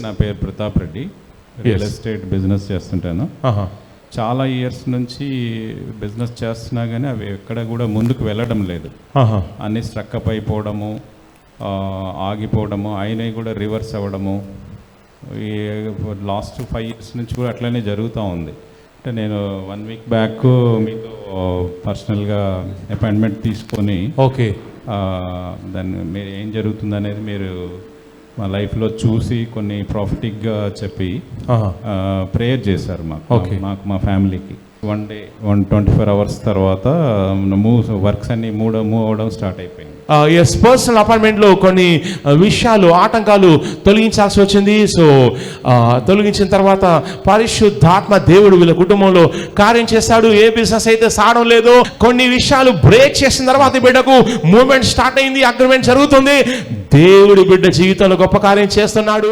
నా పేరు Pratap Reddy, real estate business చేస్తుంటాను. చాలా ఇయర్స్ నుంచి బిజినెస్ చేస్తున్నా కానీ అవి ఎక్కడ కూడా ముందుకు వెళ్ళడం లేదు. అన్నీ స్ట్రక్అప్ అయిపోవడము, ఆగిపోవడము, అయినవి కూడా రివర్స్ అవ్వడము. ఈ లాస్ట్ 5 years నుంచి కూడా అట్లనే జరుగుతూ ఉంది. అంటే నేను 1 week బ్యాక్ మీతో పర్సనల్గా అపాయింట్మెంట్ తీసుకొని దాన్ని మీరు ఏం జరుగుతుంది అనేది మీరు మా లైఫ్లో చూసి కొన్ని ప్రాఫిటిక్గా చెప్పి ప్రేయర్ చేశారు మాకు మా ఫ్యామిలీకి. 124 hours తర్వాత వర్క్స్ అన్ని మూవ్ అవ్వడం స్టార్ట్ అయిపోయింది. పర్సనల్ అపాయింట్మెంట్లో కొన్ని విషయాలు ఆటంకాలు తొలగించాల్సి వచ్చింది. సో తొలగించిన తర్వాత పరిశుద్ధాత్మ దేవుడు వీళ్ళ కుటుంబంలో కార్యం చేశాడు. ఏ బిజినెస్ అయితే సాగడం లేదో కొన్ని విషయాలు బ్రేక్ చేసిన తర్వాత బిడ్డకు మూవ్మెంట్ స్టార్ట్ అయింది, అగ్రిమెంట్ జరుగుతుంది. దేవుడి బిడ్డ జీవితంలో గొప్ప కార్యం చేస్తున్నాడు.